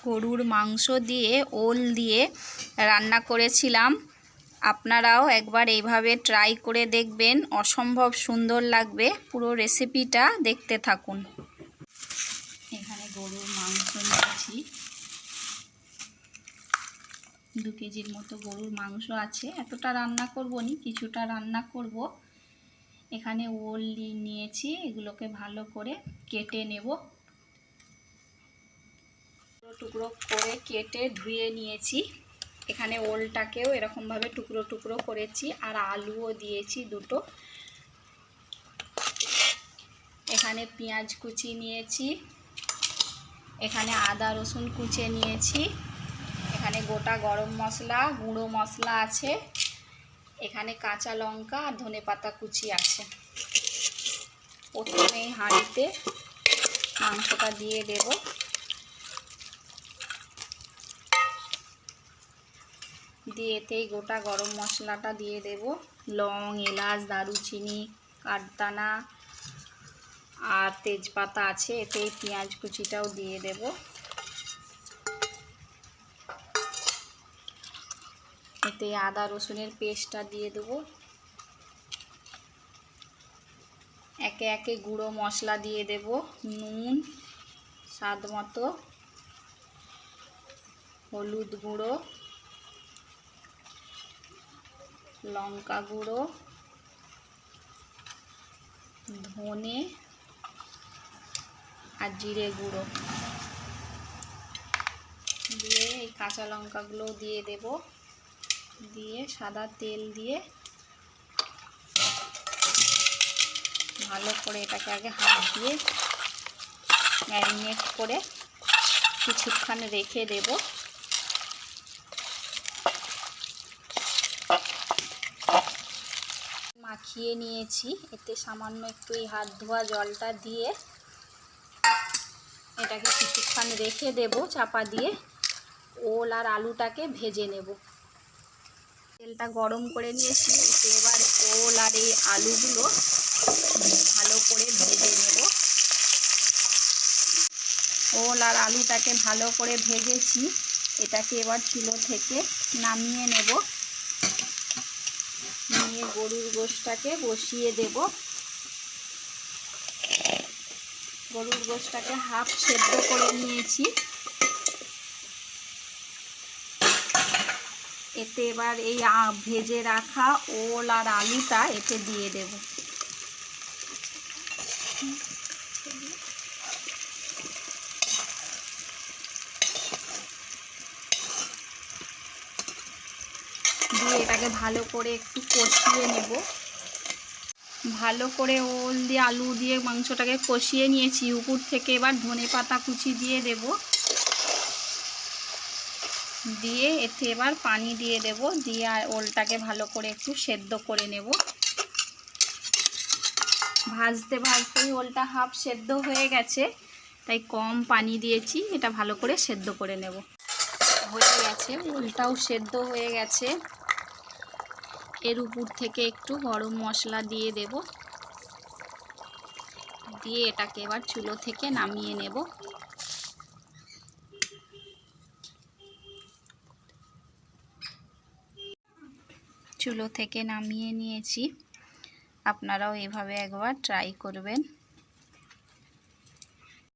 গরুর মাংস দিয়ে ওল দিয়ে রান্না করেছিলাম। আপনারাও একবার এইভাবে ট্রাই করে দেখবেন, অসম্ভব সুন্দর লাগবে। পুরো রেসিপিটা দেখতে থাকুন। এখানে গরুর মাংস নিয়েছি, 2 কেজির মতো গরুর মাংস আছে। এতটা রান্না করব না, কিছুটা রান্না করব। এখানে ওল নিয়েছি, এগুলোকে ভালো করে কেটে নেব। টুকরো করে কেটে ধুয়ে নিয়েছি। এখানে ওলটাকেও এরকমভাবে টুকরো টুকরো করেছি, আর আলুও দিয়েছি 2টো। এখানে পেঁয়াজ কুচি নিয়েছি, এখানে আদা রসুন কুচে নিয়েছি, এখানে গোটা গরম মশলা, গুঁড়ো মশলা আছে, এখানে কাঁচা লঙ্কা আর ধনেপাতা কুচি আছে। প্রথমে হাঁড়িতে মাংসটা দিয়ে দেব। দিয়ে এতেই গোটা গরম মশলাটা দিয়ে দেব, লং, এলাচ, দারুচিনি, কাঠদানা আর তেজপাতা আছে। এতেই পেঁয়াজ কুচিটাও দিয়ে দেব। এতে আদা রসুনের পেস্টটা দিয়ে দেব। একে একে গুঁড়ো মশলা দিয়ে দেব, নুন স্বাদ মতো, হলুদ গুঁড়ো, লঙ্কা গুঁড়ো, ধনে আর জিরে গুঁড়ো দিয়ে এই কাঁচা লঙ্কাগুলো দিয়ে দেব। দিয়ে সাদা তেল দিয়ে ভালো করে এটাকে আগে হাত দিয়ে ম্যারিনেট করে কিছুক্ষণ রেখে দেব। মাখিয়ে নিয়েছি, এতে সামান্য একটু এই হাত ধোয়া জলটা দিয়ে এটাকে কিছুক্ষণ রেখে দেব চাপা দিয়ে। ওল আর আলুটাকে ভেজে নেব। তেলটা গরম করে নিয়েছি, এতে এবার ওল আর এই আলুগুলো ভালো করে ভেজে নেব। ওল আর আলুটাকে ভালো করে ভেজেছি, এটাকে এবার চুলো থেকে নামিয়ে নেব। নিয়ে গরুর গোশটাকে বসিয়ে দেব। গরুর গোশটাকে হাফ সেদ্ধ করে নিয়েছি। এতে এবার এই ভেজে রাখা ওল আর আলুটা এতে দিয়ে দেব। দিয়ে এটাকে ভালো করে একটু কষিয়ে নেব। ভালো করে ওল দিয়ে আলু দিয়ে মাংসটাকে কষিয়ে নিয়েছি। উপর থেকে এবার ধনেপাতা কুচি দিয়ে দেব। দিয়ে এতে এবার পানি দিয়ে দেব। দিয়ে আর ওলটাকে ভালো করে একটু সেদ্ধ করে নেব। ভাজতে ভাজতেই ওলটা হাফ সেদ্ধ হয়ে গেছে, তাই কম পানি দিয়েছি। এটা ভালো করে সেদ্ধ করে নেব। হয়ে গেছে, ওলটাও সেদ্ধ হয়ে গেছে। এর উপর থেকে একটু গরম মশলা দিয়ে দেব। দিয়ে এটাকে এবার চুলো থেকে নামিয়ে নেব। চুলো থেকে নামিয়ে নিয়েছি। আপনারাও এভাবে একবার ট্রাই করবেন।